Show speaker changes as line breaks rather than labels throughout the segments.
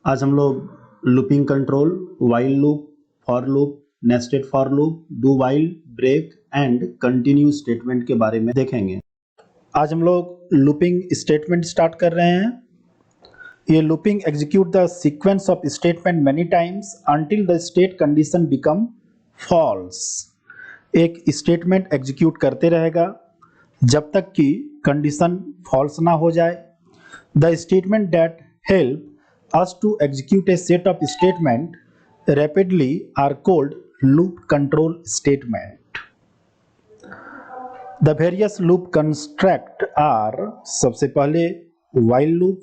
आज हम लोग looping control, while loop, for loop, nested for loop, do while, break and continue statement के बारे में देखेंगे। आज हम लोग लूपिंग स्टेटमेंट स्टार्ट कर रहे हैं। ये looping execute the sequence of statement many times until the state condition become false. एक स्टेटमेंट एग्जीक्यूट करते रहेगा जब तक कि कंडीशन फॉल्स ना हो जाए। The statement that help us to execute a set of statement rapidly are called loop control statement. The various loop construct are, सबसे पहले while loop,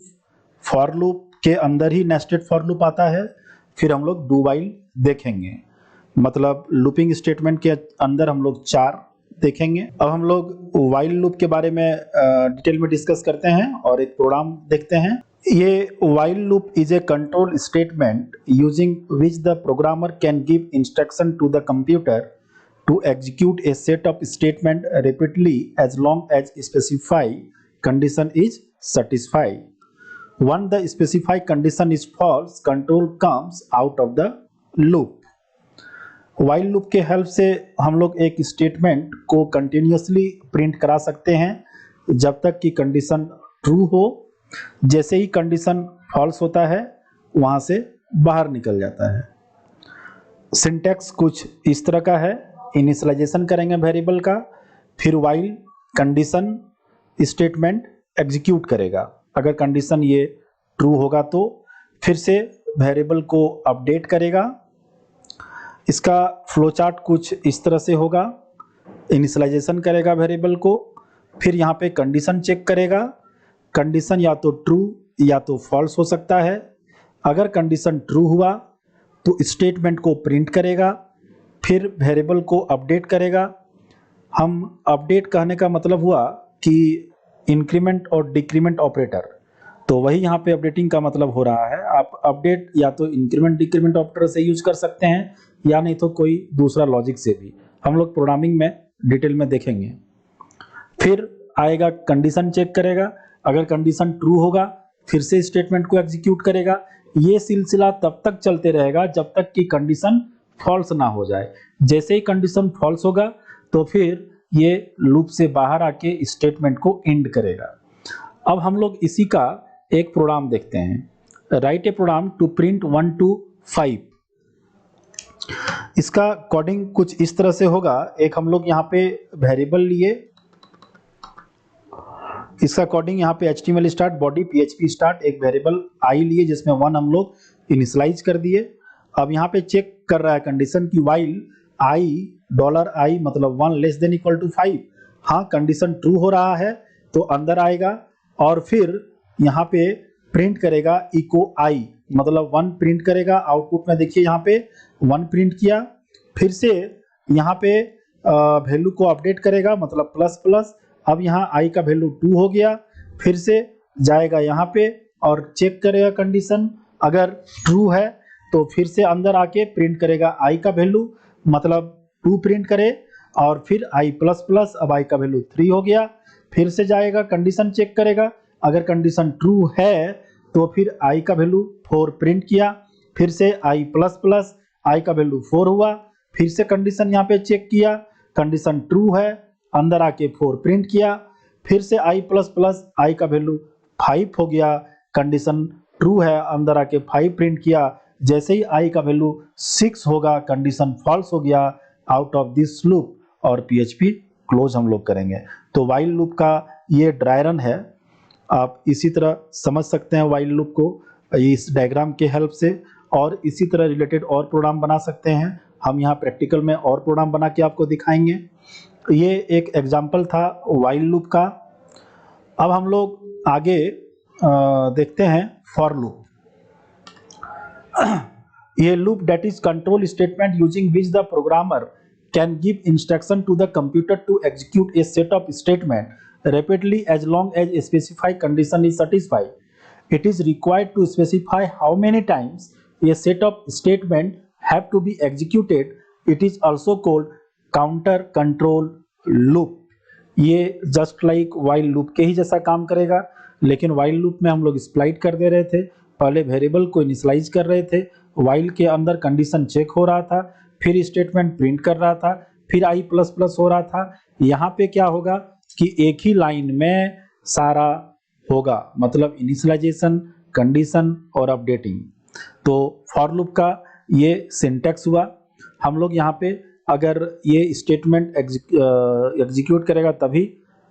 for loop के अंदर ही nested for loop आता है, फिर हम लोग do while देखेंगे। मतलब लूपिंग स्टेटमेंट के अंदर हम लोग 4 देखेंगे। अब हम लोग while loop के बारे में डिटेल में डिस्कस करते हैं और एक प्रोग्राम देखते हैं। ये while loop is a control statement using which the programmer can give instruction to the computer to execute a set of statement repeatedly as long as specified condition is satisfied. Once the specified condition is false, control comes out of the loop. while loop के help से हम लोग एक statement को continuously print करा सकते हैं जब तक कि कंडीशन ट्रू हो। जैसे ही कंडीशन फॉल्स होता है वहां से बाहर निकल जाता है। सिंटैक्स कुछ इस तरह का है। इनिशियलाइजेशन करेंगे वेरिएबल का, फिर व्हाइल कंडीशन स्टेटमेंट एग्जीक्यूट करेगा। अगर कंडीशन ये ट्रू होगा तो फिर से वेरिएबल को अपडेट करेगा। इसका फ्लो चार्ट कुछ इस तरह से होगा। इनिशियलाइजेशन करेगा वेरिएबल को, फिर यहाँ पे कंडीशन चेक करेगा। कंडीशन या तो ट्रू या तो फॉल्स हो सकता है। अगर कंडीशन ट्रू हुआ तो स्टेटमेंट को प्रिंट करेगा, फिर वेरिएबल को अपडेट करेगा। हम अपडेट कहने का मतलब हुआ कि इंक्रीमेंट और डिक्रीमेंट ऑपरेटर, तो वही यहाँ पे अपडेटिंग का मतलब हो रहा है। आप अपडेट या तो इंक्रीमेंट डिक्रीमेंट ऑपरेटर से यूज कर सकते हैं या नहीं तो कोई दूसरा लॉजिक से भी। हम लोग प्रोग्रामिंग में डिटेल में देखेंगे। फिर आएगा कंडीशन चेक करेगा। अगर कंडीशन ट्रू होगा फिर से स्टेटमेंट को एग्जीक्यूट करेगा। ये सिलसिला तब तक चलते रहेगा जब तक कि कंडीशन फॉल्स ना हो जाए। जैसे ही कंडीशन फॉल्स होगा तो फिर ये लूप से बाहर आके स्टेटमेंट को एंड करेगा। अब हम लोग इसी का एक प्रोग्राम देखते हैं। Write a program to print 1 to 5। इसका कोडिंग कुछ इस तरह से होगा। एक हम लोग यहाँ पे वेरिएबल लिए, इसका कोडिंग यहाँ पे HTML start, body PHP start, एक वेरिएबल i लिए जिसमें 1 हम लोग इनिशियलाइज कर दिए। अब यहाँ पे चेक कर रहा है कंडीशन की while $i मतलब 1 लेस देन इक्वल टू 5। हाँ, कंडीशन ट्रू हो रहा है तो अंदर आएगा और फिर यहाँ पे प्रिंट करेगा इको i मतलब 1 प्रिंट करेगा। आउटपुट में देखिए यहाँ पे 1 प्रिंट किया। फिर से यहाँ पे वैल्यू को अपडेट करेगा मतलब प्लस प्लस। अब यहाँ i का वैल्यू 2 हो गया। फिर से जाएगा यहाँ पे और चेक करेगा कंडीशन, अगर ट्रू है तो फिर से अंदर आके प्रिंट करेगा i का वैल्यू मतलब 2 प्रिंट करे और फिर i प्लस प्लस। अब i का वैल्यू 3 हो गया। फिर से जाएगा कंडीशन चेक करेगा, अगर कंडीशन ट्रू है तो फिर i का वैल्यू 4 प्रिंट किया। फिर से i प्लस प्लस, i का वैल्यू 4 हुआ। फिर से कंडीशन यहाँ पे चेक किया, कंडीशन ट्रू है, अंदर आके 4 प्रिंट किया। फिर से i प्लस प्लस, i का वैल्यू 5 हो गया। कंडीशन ट्रू है, अंदर आके 5 प्रिंट किया। जैसे ही i का वैल्यू 6 होगा कंडीशन फॉल्स हो गया। आउट ऑफ दिस लूप और PHP क्लोज हम लोग करेंगे। तो व्हाइल लूप का ये ड्राई रन है। आप इसी तरह समझ सकते हैं व्हाइल लूप को इस डायग्राम के हेल्प से, और इसी तरह रिलेटेड और प्रोग्राम बना सकते हैं। हम यहाँ प्रैक्टिकल में और प्रोग्राम बना के आपको दिखाएंगे। ये एक एग्जाम्पल था व्हाइल लूप का। अब हम लोग आगे देखते हैं फॉर लूप। ये loop that is control statement using which the programmer can give instruction to the computer to execute a set of statement rapidly as long as a specified condition is satisfied. It is required to specify how many times a set of statement have to be executed. It is also called counter control loop. ये just like while loop के ही जैसा काम करेगा, लेकिन while loop में हम लोग स्प्लाइट कर दे रहे थे, पहले वेरिएबल को इनिशियलाइज कर रहे थे, व्हाइल के अंदर कंडीशन चेक हो रहा था, फिर स्टेटमेंट प्रिंट कर रहा था, फिर आई प्लस प्लस हो रहा था। यहाँ पे क्या होगा कि एक ही लाइन में सारा होगा, मतलब इनिशियलाइजेशन, कंडीशन और अपडेटिंग। तो फॉर लूप का ये सिंटैक्स हुआ। हम लोग यहाँ पे अगर ये स्टेटमेंट एग्जीक्यूट करेगा तभी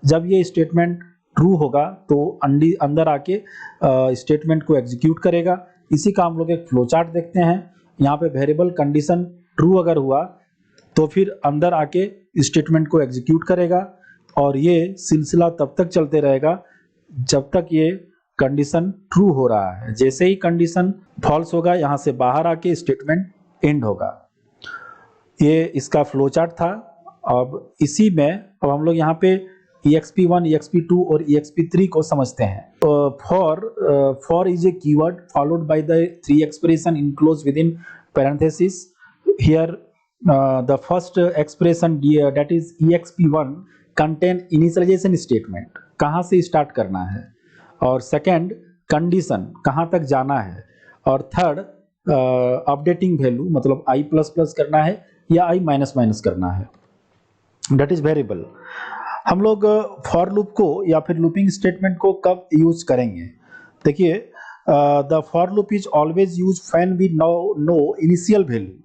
जब ये स्टेटमेंट ट्रू होगा तो अंदर आके स्टेटमेंट को एग्जीक्यूट करेगा। इसी का हम लोग एक फ्लो चार्ट देखते हैं। यहाँ पे वेरिएबल कंडीशन ट्रू अगर हुआ तो फिर अंदर आके स्टेटमेंट को एग्जीक्यूट करेगा और ये सिलसिला तब तक चलते रहेगा जब तक ये कंडीशन ट्रू हो रहा है। जैसे ही कंडीशन फॉल्स होगा यहाँ से बाहर आके स्टेटमेंट एंड होगा। ये इसका फ्लो चार्ट था। अब इसी में अब हम लोग यहाँ पे exp1, exp2 और exp3 को समझते हैं। for is a keyword followed by the three expression enclosed within parenthesis. Here the first expression that is exp1 contain initialization statement, कहाँ से स्टार्ट करना है, और सेकेंड कंडीशन कहाँ तक जाना है, और थर्ड अपडेटिंग वैल्यू मतलब i प्लस प्लस करना है या i माइनस माइनस करना है, दैट इज वेरिएबल। हम लोग फॉर लूप को या फिर लूपिंग स्टेटमेंट को कब यूज करेंगे? देखिए, the for loop is always use when we know initial value.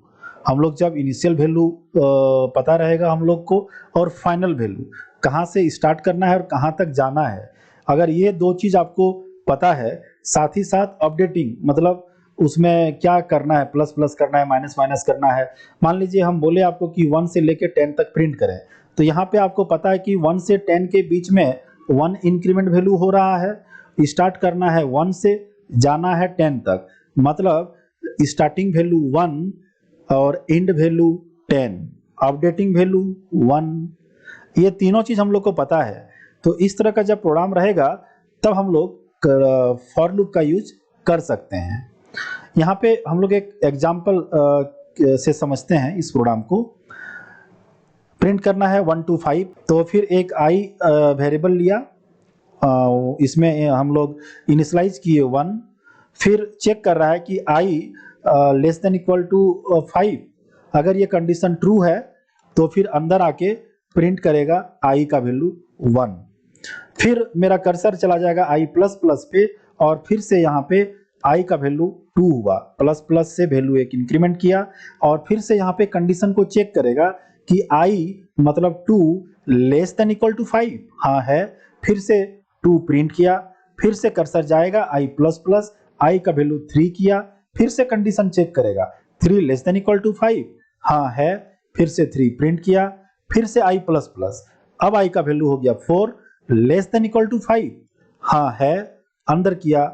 हम लोग जब इनिशियल वैल्यू पता रहेगा हम लोग को, और फाइनल वैल्यू कहाँ से स्टार्ट करना है और कहाँ तक जाना है, अगर ये दो चीज आपको पता है, साथ ही साथ अपडेटिंग मतलब उसमें क्या करना है, प्लस प्लस करना है, माइनस माइनस करना है। मान लीजिए हम बोले आपको कि 1 से लेके 10 तक प्रिंट करें, तो यहाँ पे आपको पता है कि 1 से 10 के बीच में 1 इंक्रीमेंट वैल्यू हो रहा है, स्टार्ट करना है 1 से, जाना है 10 तक, मतलब स्टार्टिंग वैल्यू 1 और एंड वैल्यू 10, अपडेटिंग वैल्यू 1। ये तीनों चीज हम लोग को पता है। तो इस तरह का जब प्रोग्राम रहेगा तब हम लोग फॉर लूप का यूज कर सकते हैं। यहाँ पे हम लोग एक एग्जाम्पल से समझते हैं इस प्रोग्राम को। प्रिंट करना है 1 to 5, तो फिर एक i वेरिएबल लिया, इसमें हम लोग इनिशियलाइज किए 1, फिर चेक कर रहा है कि i less than equal to 5। अगर ये कंडीशन ट्रू है तो फिर अंदर आके प्रिंट करेगा i का वैल्यू 1। फिर मेरा कर्सर चला जाएगा i प्लस प्लस पे और फिर से यहाँ पे i का वैल्यू 2 हुआ, प्लस प्लस से वैल्यू एक इंक्रीमेंट किया और फिर से यहाँ पे कंडीशन को चेक करेगा कि i मतलब 2 लेस देन इक्वल टू 5, हाँ है, फिर से 2 प्रिंट किया, फिर से कर्सर जाएगा i प्लस प्लस, i का वैल्यू 3 किया, फिर से कंडीशन चेक करेगा 3 लेस देन इक्वल टू 5, हाँ है, फिर से 3 प्रिंट किया, फिर से i प्लस प्लस, अब i का वैल्यू हो गया 4 लेस देन इक्वल टू 5, हाँ है, अंदर किया,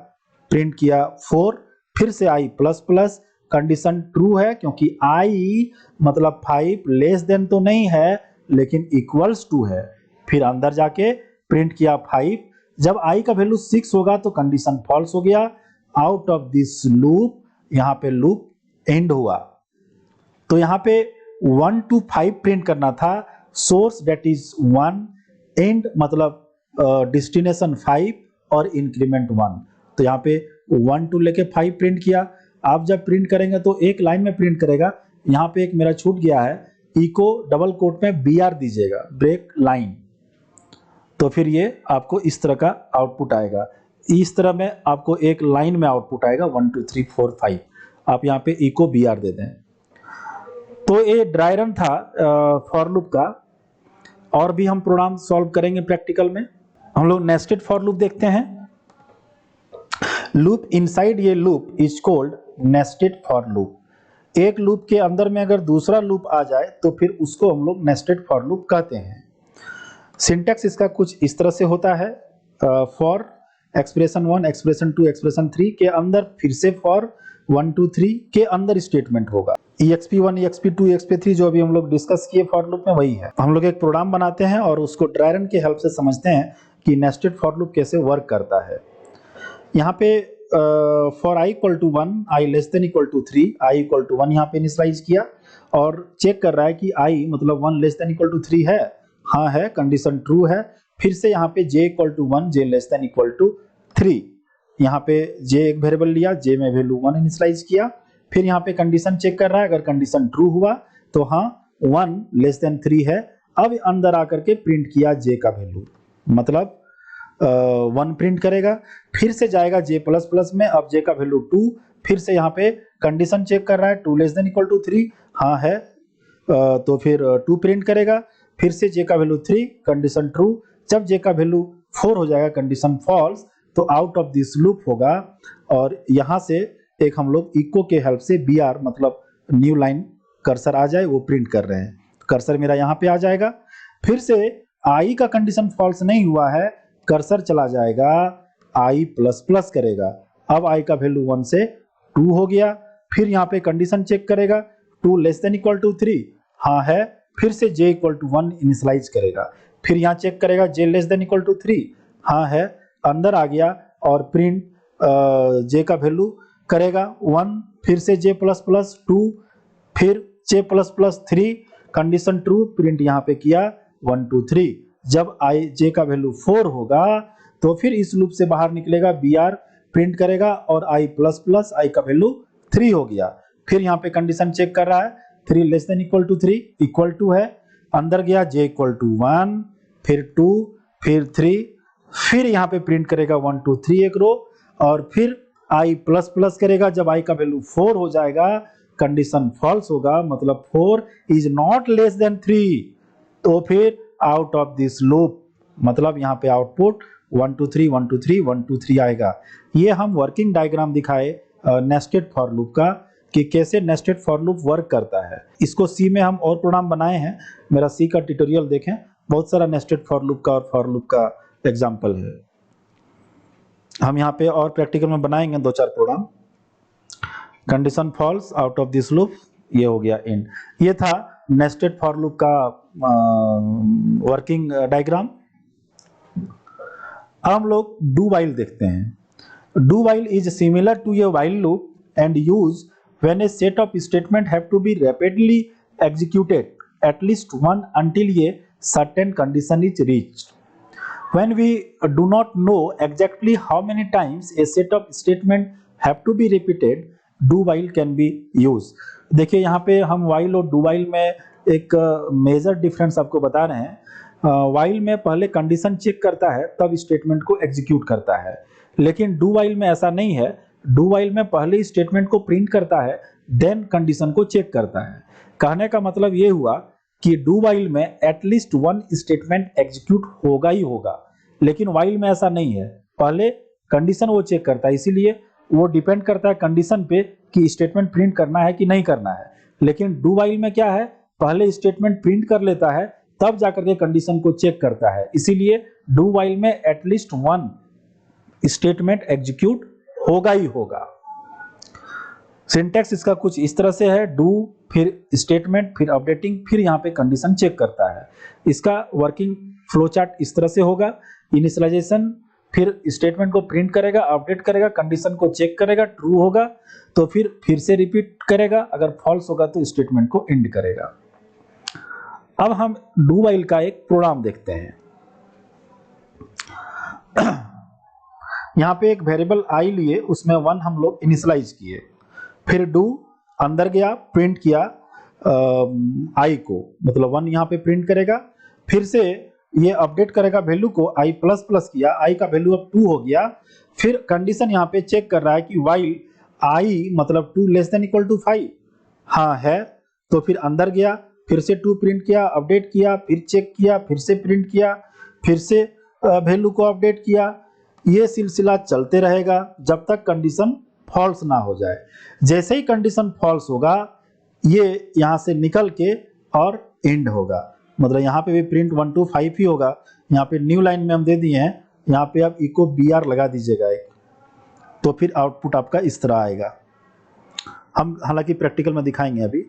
प्रिंट किया 4, फिर से i plus plus, condition true है क्योंकि i मतलब 5 लेस देन तो नहीं है लेकिन इक्वल्स टू है, फिर अंदर जाके प्रिंट किया 5, जब i का वैल्यू 6 होगा तो कंडीशन फॉल्स हो गया, आउट ऑफ दिस लूप, यहाँ पे लूप एंड हुआ। तो यहाँ पे 1 to 5 प्रिंट करना था, सोर्स डेट इज 1, एंड मतलब डेस्टिनेशन 5 और इंक्रीमेंट 1। तो यहाँ पे 1 to लेके 5 प्रिंट किया। आप जब प्रिंट करेंगे तो एक लाइन में प्रिंट करेगा। यहाँ पे एक मेरा छूट गया है, इको डबल कोट में BR दीजिएगा, ब्रेक लाइन, तो फिर ये आपको इस तरह का आउटपुट आएगा। इस तरह में आपको एक लाइन में आउटपुट आएगा 1 2 3 4 5, आप यहाँ पे इको BR दे दें। तो ये ड्राई रन था फॉर लूप का। और भी हम प्रोग्राम सॉल्व करेंगे प्रैक्टिकल में। हम लोग नेस्टेड फॉर लूप देखते हैं। लूप इनसाइड ये loop is called nested for loop. एक लूप के अंदर में अगर दूसरा लूप आ जाए तो फिर उसको हम लोग नेस्टेड फॉर लूप कहते हैं। सिंटैक्स इसका कुछ इस तरह से होता है, फॉर एक्सप्रेशन 1, एक्सप्रेशन 2, एक्सप्रेशन 3 के अंदर फिर से फॉर 1 2 3 के अंदर स्टेटमेंट होगा। exp1, exp2, exp3 जो अभी हम लोग डिस्कस किए फॉर लूप में वही है। हम लोग एक प्रोग्राम बनाते हैं और उसको ड्राई रन के हेल्प से समझते हैं कि नेस्टेड फॉर लूप कैसे वर्क करता है। यहाँ पे for i equal to 1, i less than equal to 3, i equal to 1 यहाँ पे इनिशियलाइज किया और चेक कर रहा है कि i मतलब 1 लेस देन इक्वल टू 3 है, हाँ है, कंडीशन ट्रू है। फिर से यहाँ पे j equal to 1, j less than equal to 3, यहाँ पे j एक वेरिएबल लिया, j में वैल्यू 1 इनिशियलाइज किया, फिर यहाँ पे कंडीशन चेक कर रहा है, अगर कंडीशन ट्रू हुआ तो हाँ 1 लेस देन 3 है। अब अंदर आकर के प्रिंट किया j का वैल्यू, मतलब 1 प्रिंट करेगा, फिर से जाएगा j प्लस प्लस में, अब j का वैल्यू 2, फिर से यहाँ पे कंडीशन चेक कर रहा है 2 लेस देन इक्वल टू 3, हाँ है, तो फिर 2 प्रिंट करेगा, फिर से j का वैल्यू 3, कंडीशन ट्रू, जब j का वैल्यू 4 हो जाएगा कंडीशन फॉल्स, तो आउट ऑफ दिस लूप होगा। और यहाँ से एक हम लोग इको के हेल्प से br मतलब न्यू लाइन कर्सर आ जाए वो प्रिंट कर रहे हैं, कर्सर मेरा यहाँ पे आ जाएगा। फिर से i का कंडीशन फॉल्स नहीं हुआ है, कर्सर चला जाएगा i प्लस प्लस करेगा, अब i का वैल्यू 1 से 2 हो गया, फिर यहाँ पे कंडीशन चेक करेगा 2 लेस देन इक्वल टू 3, हाँ है, फिर से j इक्वल टू 1 इनिशियलाइज करेगा, फिर यहाँ चेक करेगा j less than equal to 3, हाँ है, अंदर आ गया और प्रिंट j का वैल्यू करेगा 1, फिर से j प्लस प्लस 2, फिर j plus plus 3, condition true, print यहाँ पे किया 1 2 3, जब j का वैल्यू 4 होगा तो फिर इस लूप से बाहर निकलेगा br प्रिंट करेगा और i प्लस प्लस i का वैल्यू 3 हो गया, फिर यहाँ पे कंडीशन चेक कर रहा है 3 less than equal to 3 equal to है, अंदर गया j इक्वल टू 1, फिर 2, फिर 3, फिर यहाँ पे प्रिंट करेगा 1 2 3 एक रो, और फिर i प्लस प्लस करेगा, जब i का वैल्यू 4 हो जाएगा कंडीशन फॉल्स होगा, मतलब 4 इज नॉट लेस देन 3, तो फिर आउट ऑफ दिस लूप, मतलब यहाँ पे आउटपुट 1 2 3 1 2 3 1 2 3 आएगा। ये हम वर्किंग डायग्राम दिखाए नेस्टेड फॉर लूप का कि कैसे नेस्टेड फॉर लूप वर्क करता है। इसको सी में हम और प्रोग्राम बनाए हैं, मेरा सी का ट्यूटोरियल देखें, बहुत सारा नेस्टेड फॉर लूप का और फॉर लूप का एग्जाम्पल है। हम यहाँ पे और प्रैक्टिकल में बनाएंगे 2-4 program. Condition false, out of this loop, ये हो गया एंड। ये था नेस्टेड फॉर लूप का वर्किंग डायग्राम। अब हम लोग डू वाइल देखते हैं। Do while is similar to a while loop and use when a set of statement have to be rapidly executed at least one until a certain condition is reached. When we do not know exactly how many times a set of statement have to be repeated, do while can be used. देखिए यहाँ पे हम while और do while में एक major difference आपको बता रहे हैं। while में पहले कंडीशन चेक करता है तब स्टेटमेंट को एग्जीक्यूट करता है, लेकिन do while में ऐसा नहीं है। do while में पहले स्टेटमेंट को प्रिंट करता है देन कंडीशन को चेक करता है। कहने का मतलब ये हुआ कि डू वाइल में एटलीस्ट वन स्टेटमेंट एग्जीक्यूट होगा ही होगा, लेकिन वाइल में ऐसा नहीं है, पहले कंडीशन वो चेक करता है, इसीलिए वो डिपेंड करता है कंडीशन पे कि स्टेटमेंट प्रिंट करना है कि नहीं करना है। लेकिन डू वाइल में क्या है, पहले स्टेटमेंट प्रिंट कर लेता है तब जाकर के कंडीशन को चेक करता है, इसीलिए डू वाइल में एटलीस्ट वन स्टेटमेंट एग्जीक्यूट होगा ही होगा। सिंटैक्स इसका कुछ इस तरह से है, डू फिर स्टेटमेंट फिर अपडेटिंग फिर यहाँ पे कंडीशन चेक करता है। इसका वर्किंग फ्लो चार्ट इस तरह से होगा, इनिशियलाइजेशन, फिर स्टेटमेंट को प्रिंट करेगा, अपडेट करेगा, कंडीशन को चेक करेगा, ट्रू होगा तो फिर से रिपीट करेगा, अगर फॉल्स होगा तो स्टेटमेंट को एंड करेगा। अब हम डू वाइल का एक प्रोग्राम देखते हैं। यहाँ पे एक वेरिएबल आई लिए, उसमें 1 हम लोग इनिशियलाइज किए, फिर डू अंदर गया प्रिंट किया आई को, मतलब 1 यहाँ पे प्रिंट करेगा, फिर से ये अपडेट करेगा वैल्यू को, आई प्लस प्लस किया, आई का वैल्यू अब 2 हो गया, फिर कंडीशन यहाँ पे चेक कर रहा है कि वाइल आई मतलब 2 लेस देन इक्वल टू 5, हाँ है, तो फिर अंदर गया, फिर से 2 प्रिंट किया, अपडेट किया, फिर चेक किया, फिर से प्रिंट किया, फिर से वैल्यू को अपडेट किया। ये सिलसिला चलते रहेगा जब तक कंडीशन फॉल्स ना हो जाए। जैसे ही कंडीशन फॉल्स होगा ये यहाँ से निकल के और एंड होगा, मतलब यहाँ पे भी प्रिंट 1 2 5 ही होगा। यहाँ पे न्यू लाइन में हम दे दिए हैं, यहाँ पे आप इको br लगा दीजिएगा एक, तो फिर आउटपुट आपका इस तरह आएगा। हम हालांकि प्रैक्टिकल में दिखाएंगे अभी।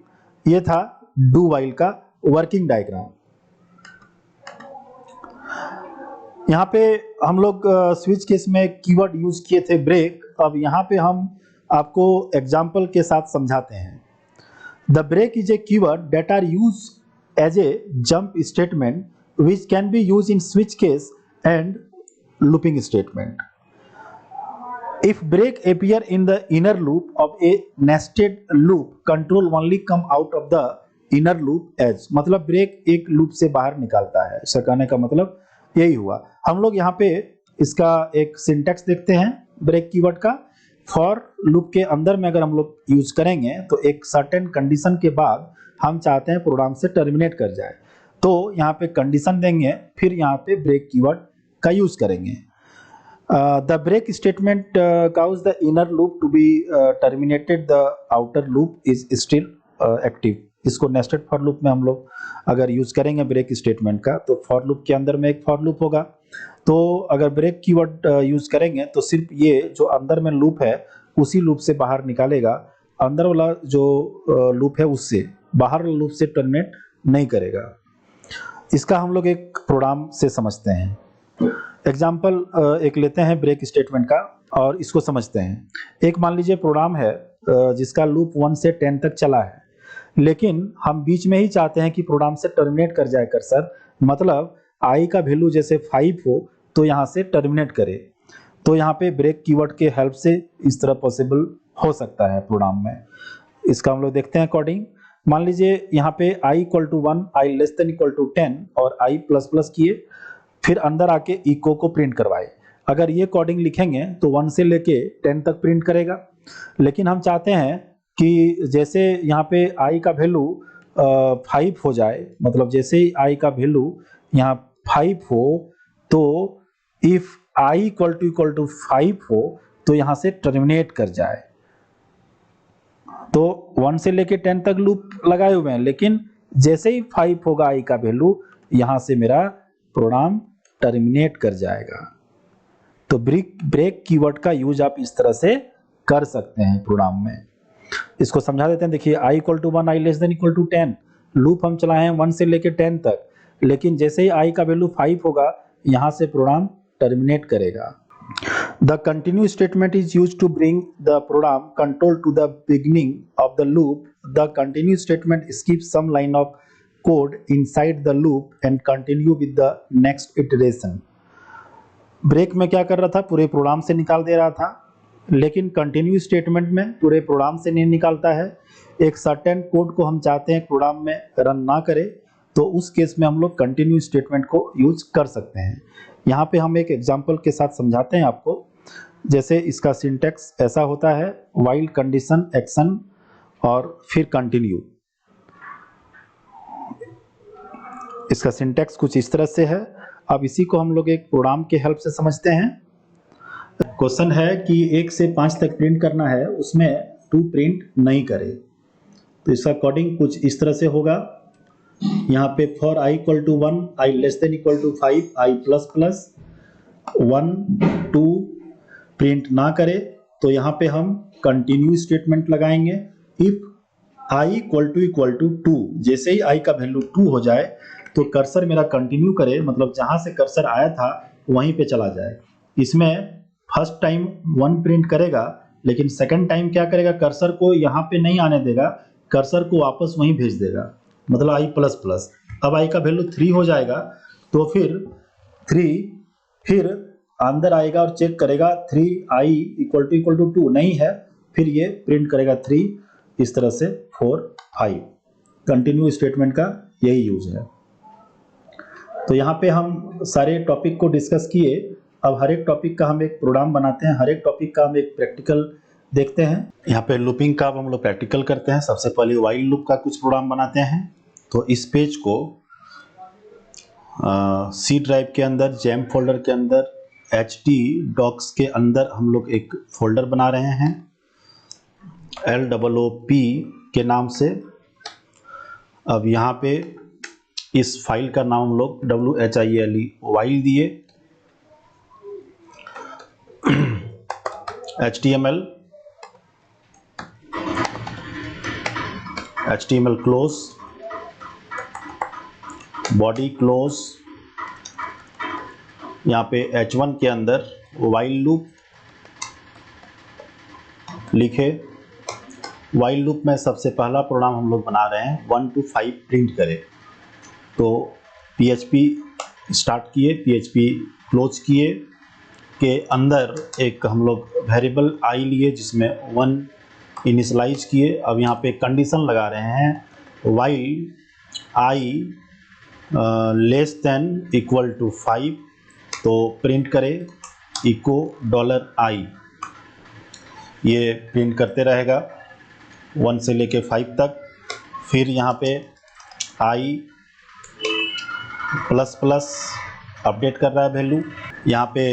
ये था डू वाइल का वर्किंग डायग्राम। यहाँ पे हम लोग स्विच केस में कीवर्ड यूज किए थे ब्रेक, अब यहाँ पे हम आपको एग्जाम्पल के साथ समझाते हैं। The break is a keyword that are use as a jump statement which can be use in switch case and looping statement. If break appear in the inner loop of a nested loop, control only come out of the inner loop edge. मतलब break एक loop से बाहर निकालता है, इसका कहने का मतलब यही हुआ। हम लोग यहाँ पे इसका एक सिंटैक्स देखते हैं ब्रेक कीवर्ड का। फॉर लूप के अंदर में अगर हम लोग यूज करेंगे तो एक सर्टेन कंडीशन के बाद हम चाहते हैं प्रोग्राम से टर्मिनेट कर जाए, तो यहाँ पे कंडीशन देंगे, फिर यहाँ पे ब्रेक कीवर्ड का यूज करेंगे। The break statement causes the inner loop to be terminated, the outer loop is still active. इसको नेस्टेड फॉर लूप में हम लोग अगर यूज करेंगे ब्रेक स्टेटमेंट का, तो फॉर लूप के अंदर में एक फॉर लूप होगा, तो अगर ब्रेक कीवर्ड यूज करेंगे तो सिर्फ ये जो अंदर में लूप है उसी लूप से बाहर निकालेगा, अंदर वाला जो लूप है उससे बाहर वाला लूप से टर्मिनेट नहीं करेगा। इसका हम लोग एक प्रोग्राम से समझते हैं। एग्जाम्पल एक लेते हैं ब्रेक स्टेटमेंट का और इसको समझते हैं। एक मान लीजिए प्रोग्राम है जिसका लूप 1 से 10 तक चला है, लेकिन हम बीच में ही चाहते हैं कि प्रोग्राम से टर्मिनेट कर जाए कर्सर, मतलब आई का वैल्यू जैसे 5 हो तो यहाँ से टर्मिनेट करे, तो यहाँ पे ब्रेक कीवर्ड के हेल्प से इस तरह पॉसिबल हो सकता है प्रोग्राम में। इसका हम लोग देखते हैं अकॉर्डिंग। मान लीजिए यहाँ पे i equal to 1, i less than equal to 10 और i प्लस प्लस किए, फिर अंदर आके इको को प्रिंट करवाए। अगर ये कोडिंग लिखेंगे तो 1 से लेके 10 तक प्रिंट करेगा, लेकिन हम चाहते हैं कि जैसे यहाँ पे i का वैल्यू 5 हो जाए, मतलब जैसे ही i का वैल्यू यहाँ 5 हो तो इफ i इक्वल टू 5 हो तो यहाँ से टर्मिनेट कर जाए। तो 1 से लेके 10 तक लूप लगाए हुए हैं, लेकिन जैसे ही 5 होगा i का वैल्यू, यहाँ से मेरा प्रोग्राम टर्मिनेट कर जाएगा। तो ब्रेक कीवर्ड का यूज आप इस तरह से कर सकते हैं प्रोग्राम में। इसको समझा देते हैं। देखिए i equal to 1, i less than equal to 10, loop हम चलाए हैं 1 से लेके 10 तक, लेकिन जैसे ही i का वैल्यू 5 होगा यहाँ से प्रोग्राम टर्मिनेट करेगा। The continue statement is used to bring the program control to the beginning of the loop. The continue statement skips some line of code inside the loop and continue with the next iteration. Break में क्या कर रहा था, पूरे programme से निकाल दे रहा था, लेकिन कंटिन्यू स्टेटमेंट में पूरे प्रोग्राम से नहीं निकालता है। एक सर्टेन कोड को हम चाहते हैं प्रोग्राम में रन ना करे, तो उस केस में हम लोग कंटिन्यू स्टेटमेंट को यूज कर सकते हैं। यहाँ पे हम एक एग्जांपल के साथ समझाते हैं आपको। जैसे इसका सिंटैक्स ऐसा होता है, व्हाइल कंडीशन एक्शन और फिर कंटिन्यू। इसका सिंटैक्स कुछ इस तरह से है। अब इसी को हम लोग एक प्रोग्राम के हेल्प से समझते हैं। क्वेश्चन है कि 1 से 5 तक प्रिंट करना है, उसमें 2 प्रिंट नहीं करे, तो इसका कोडिंग कुछ इस तरह से होगा। यहाँ पे for i equal to 1, i less than equal to 5, i plus plus 1 2 print ना करे, तो यहाँ पे हम कंटिन्यू स्टेटमेंट लगाएंगे। इफ i इक्वल टू 2, जैसे ही i का वैल्यू 2 हो जाए तो कर्सर मेरा कंटिन्यू करे, मतलब जहां से कर्सर आया था वहीं पे चला जाए। इसमें फर्स्ट टाइम 1 प्रिंट करेगा, लेकिन सेकंड टाइम क्या करेगा, कर्सर को यहाँ पे नहीं आने देगा, कर्सर को वापस वहीं भेज देगा, मतलब i प्लस प्लस। अब i का वैल्यू 3 हो जाएगा तो फिर 3 फिर अंदर आएगा और चेक करेगा 3i इक्वल टू 2 नहीं है, फिर ये प्रिंट करेगा 3, इस तरह से 4 5। कंटिन्यू स्टेटमेंट का यही यूज है। तो यहाँ पे हम सारे टॉपिक को डिस्कस किए। अब हर एक टॉपिक का हम एक प्रोग्राम बनाते हैं, हर एक टॉपिक का हम एक प्रैक्टिकल देखते हैं। यहाँ पे लूपिंग का हम लोग प्रैक्टिकल करते हैं। सबसे पहले व्हाइल लूप का कुछ प्रोग्राम बनाते हैं। तो इस पेज को सी ड्राइव के अंदर, जैम फोल्डर के अंदर, HD डॉक्स के अंदर हम लोग एक फोल्डर बना रहे हैं LOOP के नाम से। अब यहाँ पे इस फाइल का नाम हम लोग WHILE व्हाइल दिए, HTML क्लोज, बॉडी क्लोज। यहाँ पे H1 के अंदर व्हाइल लूप लिखे। व्हाइल लूप में सबसे पहला प्रोग्राम हम लोग बना रहे हैं 1 to 5 प्रिंट करे। तो PHP स्टार्ट किए, PHP क्लोज किए, के अंदर एक हम लोग वेरिएबल आई लिए जिसमें 1 इनिशलाइज किए। अब यहाँ पे कंडीशन लगा रहे हैं while I less than equal to 5, तो प्रिंट करें इको $i। ये प्रिंट करते रहेगा 1 से लेके 5 तक। फिर यहाँ पे आई प्लस प्लस अपडेट कर रहा है वैल्यू। यहाँ पे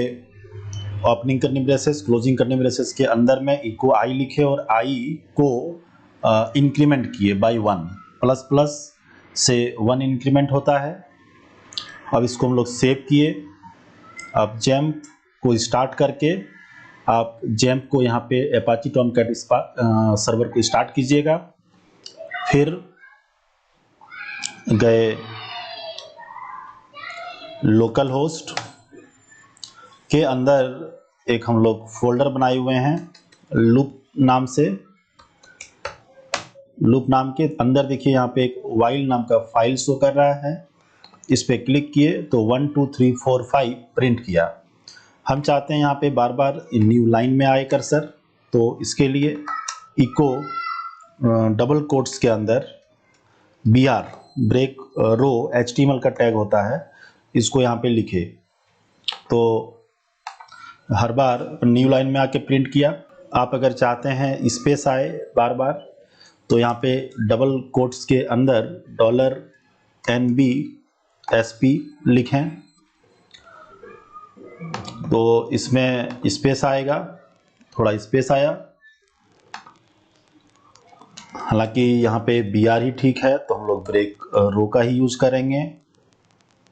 ओपनिंग करनी ब्रेसेस, क्लोजिंग करनी ब्रेसेस के अंदर में इको आई लिखे और आई को इंक्रीमेंट किए बाय 1, प्लस प्लस से 1 इंक्रीमेंट होता है। अब इसको हम लोग सेव किए। अब जैम्प को स्टार्ट करके आप जैम्प को यहाँ पे अपाची टॉमकैट सर्वर को स्टार्ट कीजिएगा। फिर गए लोकल होस्ट के अंदर एक हम लोग फोल्डर बनाए हुए हैं लूप नाम से। लूप नाम के अंदर देखिए यहाँ पे एक वाइल नाम का फाइल शो कर रहा है। इस पे क्लिक किए तो 1 2 3 4 5 प्रिंट किया। हम चाहते हैं यहाँ पे बार बार न्यू लाइन में आए कर्सर, तो इसके लिए इको डबल कोट्स के अंदर BR ब्रेक रो HTML का टैग होता है, इसको यहाँ पे लिखे तो हर बार न्यू लाइन में आके प्रिंट किया। आप अगर चाहते हैं स्पेस आए बार बार तो यहाँ पे डबल कोट्स के अंदर $NBSP लिखें तो इसमें स्पेस आएगा, थोड़ा स्पेस आया। हालांकि यहाँ पे BR ही ठीक है तो हम लोग ब्रेक रो का ही यूज करेंगे।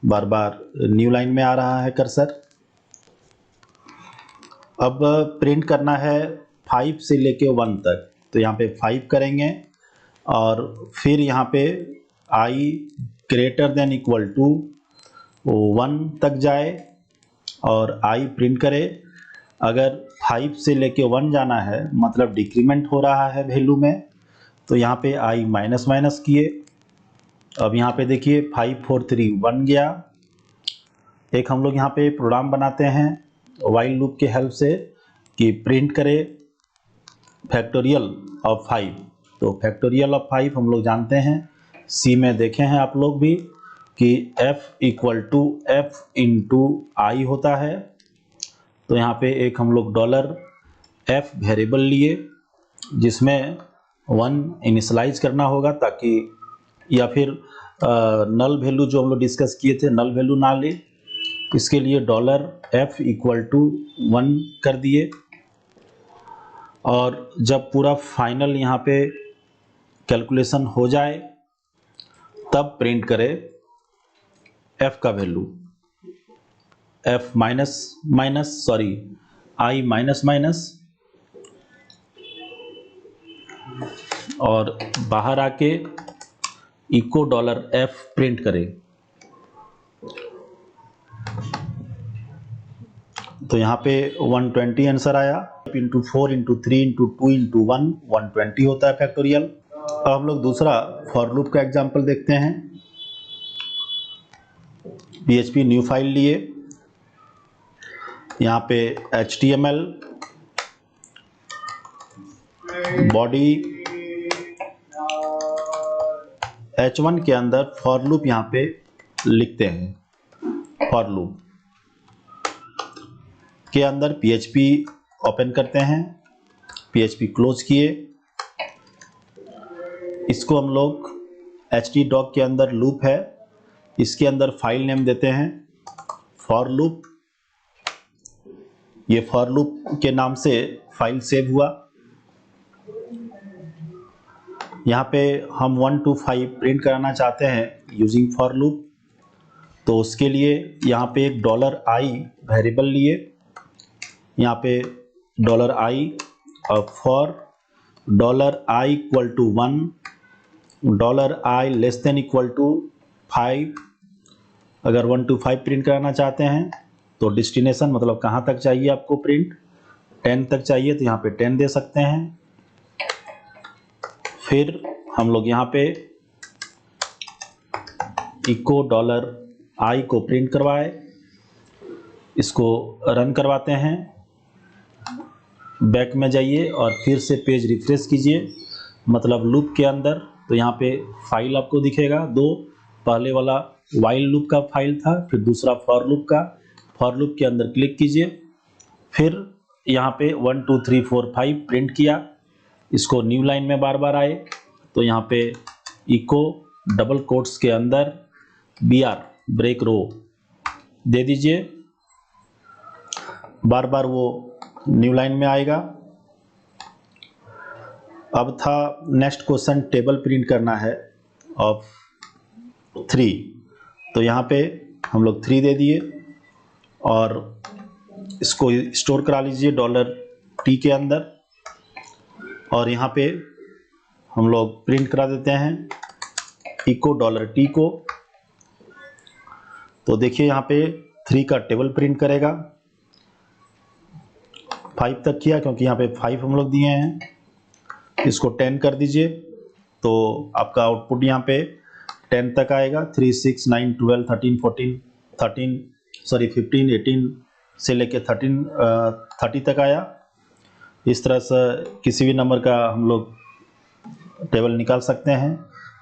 बार बार न्यू लाइन में आ रहा है कर्सर। अब प्रिंट करना है 5 से लेके 1 तक, तो यहाँ पे 5 करेंगे और फिर यहाँ पे i greater than equal to 1 तक जाए और i प्रिंट करे। अगर 5 से लेके 1 जाना है मतलब डिक्रीमेंट हो रहा है वैल्यू में, तो यहाँ पे i माइनस माइनस किए। अब यहाँ पे देखिए 5 4 3 1 गया। एक हम लोग यहाँ पे प्रोग्राम बनाते हैं वाइल लूप के हेल्प से कि प्रिंट करे फैक्टोरियल ऑफ 5। तो फैक्टोरियल ऑफ 5 हम लोग जानते हैं, सी में देखे हैं आप लोग भी कि f equal to f into I होता है। तो यहाँ पे एक हम लोग $f वेरिएबल लिए जिसमें 1 इनिशलाइज करना होगा ताकि, या फिर नल वैल्यू जो हम लोग डिस्कस किए थे नल वैल्यू ना ले, इसके लिए $f इक्वल टू 1 कर दिए। और जब पूरा फाइनल यहाँ पे कैलकुलेशन हो जाए तब प्रिंट करे f का value, f minus minus sorry i minus minus, और बाहर आके इको $f प्रिंट करे। तो यहाँ पे 120 आंसर आया। इंटू 4 इंटू 3 इंटू 2 इंटू 1 120 होता है फैक्टोरियल। अब हम लोग दूसरा फॉर लूप का एग्जांपल देखते हैं। PHP न्यू फाइल लिए, यहाँ पे HTML बॉडी H1 के अंदर फॉर लूप यहाँ पे लिखते हैं। फॉर लूप के अंदर PHP ओपन करते हैं, PHP क्लोज किए। इसको हम लोग htdoc के अंदर लूप है, इसके अंदर फाइल नेम देते हैं फॉर लूप। ये फॉर लूप के नाम से फाइल सेव हुआ। यहाँ पे हम 1 to 5 प्रिंट कराना चाहते हैं यूजिंग फॉर लूप, तो उसके लिए यहाँ पे एक $i वेरिएबल लिए, यहाँ पे $i और for $i equal to 1, $i less than equal to 5। अगर 1 to 5 प्रिंट कराना चाहते हैं तो डेस्टिनेशन मतलब कहाँ तक चाहिए आपको प्रिंट, 10 तक चाहिए तो यहाँ पे 10 दे सकते हैं। फिर हम लोग यहाँ पे इको $i को प्रिंट करवाए। इसको रन करवाते हैं, बैक में जाइए और फिर से पेज रिफ्रेश कीजिए, मतलब लूप के अंदर। तो यहाँ पे फाइल आपको दिखेगा दो, पहले वाला वाइल लूप का फाइल था, फिर दूसरा फॉर लूप का। फॉर लूप के अंदर क्लिक कीजिए, फिर यहाँ पे 1 2 3 4 5 प्रिंट किया, इसको न्यू लाइन में बार बार आए तो यहाँ पे इको डबल कोट्स के अंदर BR ब्रेक रो दे दीजिए, बार बार वो न्यू लाइन में आएगा। अब था नेक्स्ट क्वेश्चन, टेबल प्रिंट करना है ऑफ 3, तो यहाँ पे हम लोग 3 दे दिए और इसको स्टोर करा लीजिए $T के अंदर, और यहाँ पे हम लोग प्रिंट करा देते हैं इको $T को। तो देखिए यहाँ पे 3 का टेबल प्रिंट करेगा, 5 तक किया क्योंकि यहाँ पे 5 हम लोग दिए हैं, इसको 10 कर दीजिए तो आपका आउटपुट यहाँ पे 10 तक आएगा। 3 6 9 12 13 14 15 18 से लेके 30 तक आया। इस तरह से किसी भी नंबर का हम लोग टेबल निकाल सकते हैं।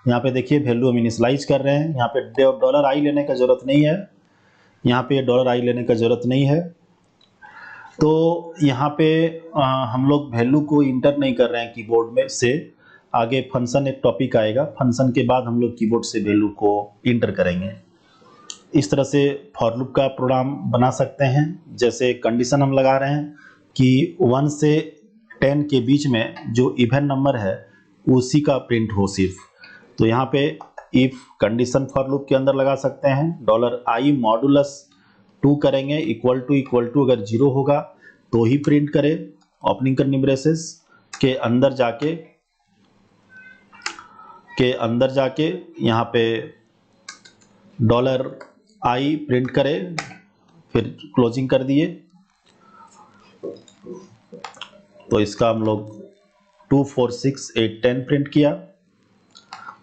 यहाँ पे देखिए वैल्यू हम इनिशियलाइज कर रहे हैं, यहाँ पे $I लेने का ज़रूरत नहीं है, यहाँ पे $I लेने का ज़रूरत नहीं है। तो यहाँ पे हम लोग वैल्यू को इंटर नहीं कर रहे हैं कीबोर्ड में से, आगे फंक्शन एक टॉपिक आएगा, फंक्शन के बाद हम लोग कीबोर्ड से वैल्यू को इंटर करेंगे। इस तरह से फॉर लूप का प्रोग्राम बना सकते हैं। जैसे कंडीशन हम लगा रहे हैं कि 1 से 10 के बीच में जो इवन नंबर है उसी का प्रिंट हो सिर्फ। तो यहाँ पे इफ कंडीशन फॉर लूप के अंदर लगा सकते हैं $I मॉडुलस 2 करेंगे इक्वल टू अगर 0 होगा तो ही प्रिंट करे, ओपनिंग करनी ब्रेसेस के अंदर जाके यहाँ पे $I प्रिंट करे, फिर क्लोजिंग कर दिए। तो इसका हम लोग 2 4 6 8 10 प्रिंट किया।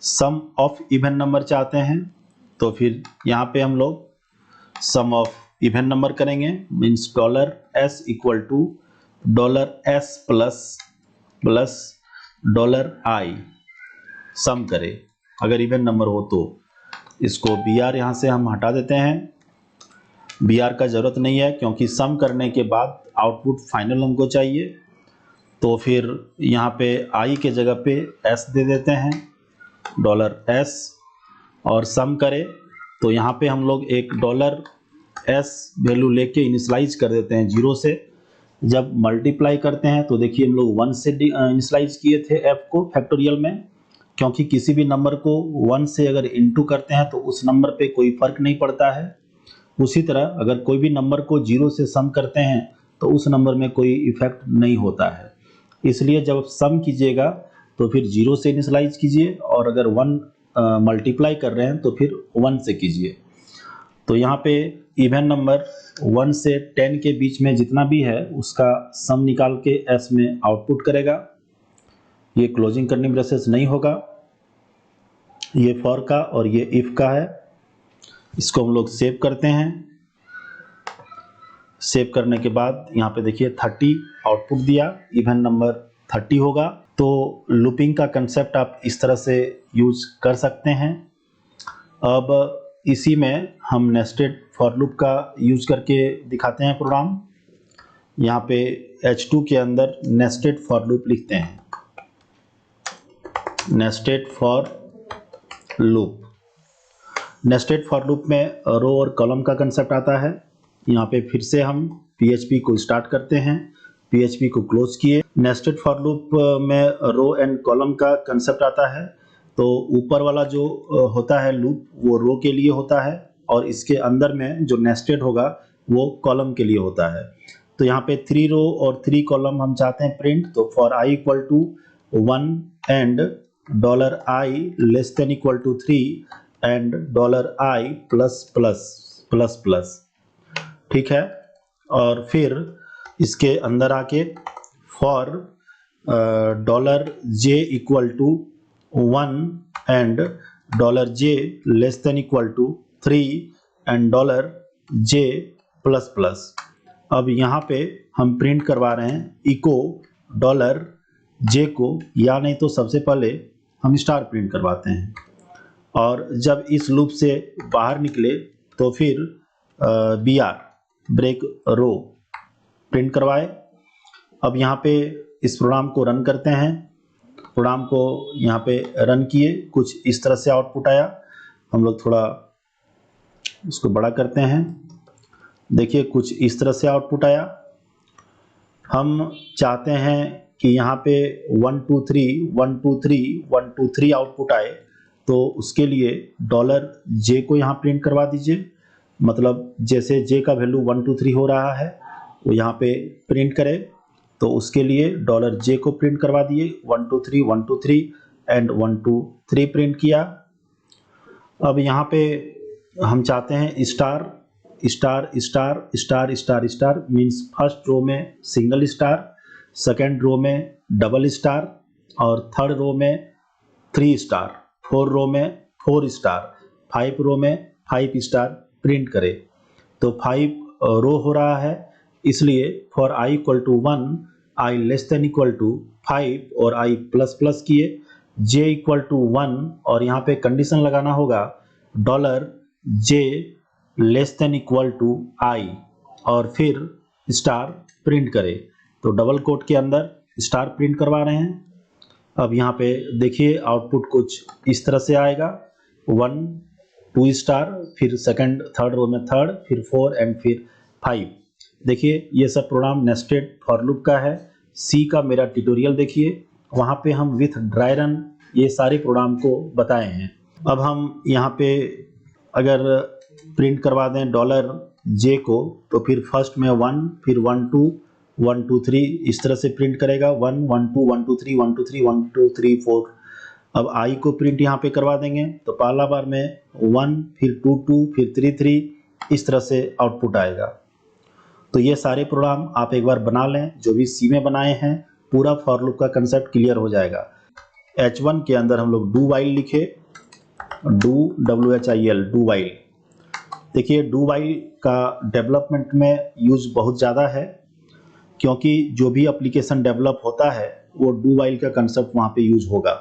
सम ऑफ इवन नंबर चाहते हैं तो फिर यहाँ पे हम लोग सम ऑफ इवन नंबर करेंगे, means $S equal to $S plus $I sum करे अगर इवन नंबर हो तो। इसको BR यहाँ से हम हटा देते हैं, BR का ज़रूरत नहीं है क्योंकि सम करने के बाद आउटपुट फाइनल हमको चाहिए। तो फिर यहाँ पे I के जगह पे S दे देते हैं $S और सम करे तो यहाँ पे हम लोग एक $S वैल्यू लेके इनिशियलाइज कर देते हैं 0 से। जब मल्टीप्लाई करते हैं तो देखिए हम लोग 1 से इनिशियलाइज किए थे f को फैक्टोरियल में, क्योंकि किसी भी नंबर को 1 से अगर इनटू करते हैं तो उस नंबर पे कोई फर्क नहीं पड़ता है। उसी तरह अगर कोई भी नंबर को 0 से सम करते हैं तो उस नंबर में कोई इफेक्ट नहीं होता है। इसलिए जब सम कीजिएगा तो फिर 0 से इनिशियलाइज कीजिए, और अगर 1 मल्टीप्लाई कर रहे हैं तो फिर 1 से कीजिए। तो यहाँ पे इवन नंबर 1 से 10 के बीच में जितना भी है उसका सम निकाल के S में आउटपुट करेगा। ये क्लोजिंग करनी ब्रेसेस नहीं होगा, ये फॉर का और ये इफ का है। इसको हम लोग सेव करते हैं। सेव करने के बाद यहाँ पे देखिए 30 आउटपुट दिया, इवन नंबर 30 होगा। तो लूपिंग का कंसेप्ट आप इस तरह से यूज कर सकते हैं। अब इसी में हम नेस्टेड फॉर लूप का यूज करके दिखाते हैं प्रोग्राम। यहाँ पे H2 के अंदर नेस्टेड फॉर लूप लिखते हैं, nested for loop. Nested for loop में रो और कॉलम का कंसेप्ट आता है। यहाँ पे फिर से हम PHP को स्टार्ट करते हैं, PHP को क्लोज किए। नेस्टेड फॉर लूप में रो एंड कॉलम का कंसेप्ट आता है। तो ऊपर वाला जो होता है लूप वो रो के लिए होता है, और इसके अंदर में जो नेस्टेड होगा वो कॉलम के लिए होता है। तो यहाँ पे 3 रो और 3 कॉलम हम चाहते हैं प्रिंट। तो for I equal to 1 and $I less than equal to 3 and $I plus plus plus plus, ठीक है। और फिर इसके अंदर आके for $J equal to 1 and $J less than equal to 3 and $J plus plus. अब यहाँ पे हम प्रिंट करवा रहे हैं इको डॉलर जे को, या नहीं तो सबसे पहले हम स्टार प्रिंट करवाते हैं, और जब इस लूप से बाहर निकले तो फिर B R break row print करवाए। अब यहाँ पे इस प्रोग्राम को रन करते हैं। प्रोग्राम को यहाँ पे रन किए, कुछ इस तरह से आउटपुट आया। हम लोग थोड़ा उसको बड़ा करते हैं, देखिए कुछ इस तरह से आउटपुट आया। हम चाहते हैं कि यहाँ पे 1 2 3 1 2 3 1 2 3 आउटपुट आए, तो उसके लिए डॉलर जे को यहाँ प्रिंट करवा दीजिए। मतलब जैसे जे का वैल्यू 1 2 3 हो रहा है वो यहाँ पे प्रिंट करे, तो उसके लिए डॉलर जे को प्रिंट करवा दिए। 1 2 3 1 2 3 एंड 1 2 3 प्रिंट किया। अब यहाँ पे हम चाहते हैं star star star star star star, means first row में सिंगल स्टार, सेकेंड रो में डबल स्टार, और थर्ड रो में 3 स्टार, 4 रो में 4 स्टार, 5 रो में 5 स्टार प्रिंट करे। तो 5 रो हो रहा है, इसलिए for i equal to 1 i less than equal to 5 और i प्लस प्लस किए, j इक्वल टू 1, और यहाँ पे कंडीशन लगाना होगा dollar j less than equal to i, और फिर स्टार प्रिंट करे। तो डबल कोट के अंदर स्टार प्रिंट करवा रहे हैं। अब यहाँ पे देखिए आउटपुट कुछ इस तरह से आएगा, 1 2 स्टार, फिर सेकंड थर्ड रो में थर्ड, फिर 4 एंड फिर 5। देखिए ये सब प्रोग्राम नेस्टेड फॉर लूप का है। सी का मेरा ट्यूटोरियल देखिए, वहाँ पे हम विथ ड्राई रन ये सारे प्रोग्राम को बताए हैं। अब हम यहाँ पे अगर प्रिंट करवा दें डॉलर जे को, तो फिर फर्स्ट में 1, फिर 1 2 1 2 3 इस तरह से प्रिंट करेगा, 1 1 2 1 2 3 1 2 3 1 2 3 4। अब आई को प्रिंट यहाँ पे करवा देंगे, तो पहला बार में 1, फिर 2 2 फिर 3 3 इस तरह से आउटपुट आएगा। तो ये सारे प्रोग्राम आप एक बार बना लें, जो भी सी में बनाए हैं, पूरा फॉर लूप का कंसेप्ट क्लियर हो जाएगा। H1 के अंदर हम लोग डू वाइल लिखे, डू WHIL डू वाइल। देखिए डू वाइल का डेवलपमेंट में यूज बहुत ज़्यादा है, क्योंकि जो भी एप्लीकेशन डेवलप होता है वो डू वाइल का कंसेप्ट वहाँ पे यूज होगा।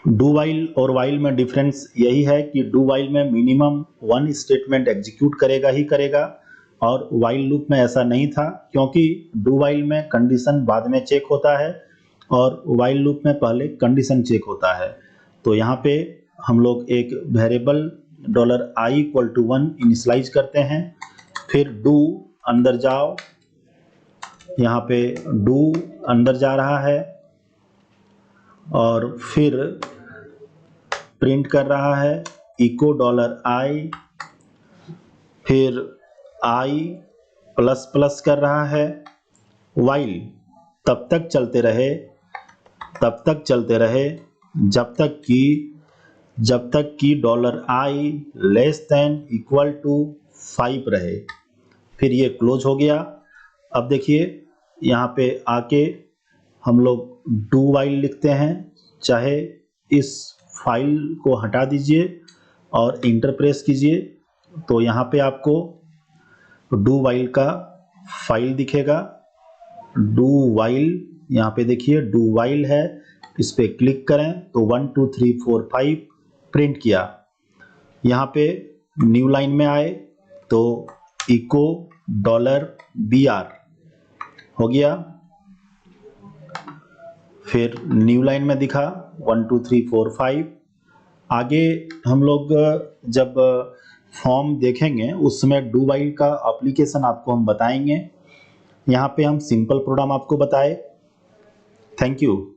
डू वाइल और वाइल में डिफरेंस यही है कि डू वाइल में मिनिमम 1 स्टेटमेंट एग्जीक्यूट करेगा ही करेगा, और वाइल लूप में ऐसा नहीं था, क्योंकि डू वाइल में कंडीशन बाद में चेक होता है और वाइल लूप में पहले कंडीशन चेक होता है। तो यहाँ पे हम लोग एक variable dollar i equal to 1 initialize करते हैं, फिर डू अंदर जाओ, यहाँ पे डू अंदर जा रहा है और फिर प्रिंट कर रहा है इको डॉलर i, फिर i प्लस प्लस कर रहा है। वाइल तब तक चलते रहे जब तक कि dollar i less than equal to 5 रहे, फिर ये क्लोज हो गया। अब देखिए यहाँ पे आके हम लोग डू वाइल लिखते हैं, चाहे इस फाइल को हटा दीजिए और इंटर प्रेस कीजिए, तो यहाँ पे आपको डू वाइल का फाइल दिखेगा। डू वाइल यहाँ पे देखिए डू वाइल है, इस पे क्लिक करें तो 1 2 3 4 5 प्रिंट किया। यहाँ पे न्यू लाइन में आए तो इको डॉलर BR हो गया, फिर न्यू लाइन में दिखा 1 2 3 4 5। आगे हम लोग जब फॉर्म देखेंगे उस समय डू वाइल का एप्लीकेशन आपको हम बताएंगे। यहाँ पे हम सिंपल प्रोग्राम आपको बताए। Thank you.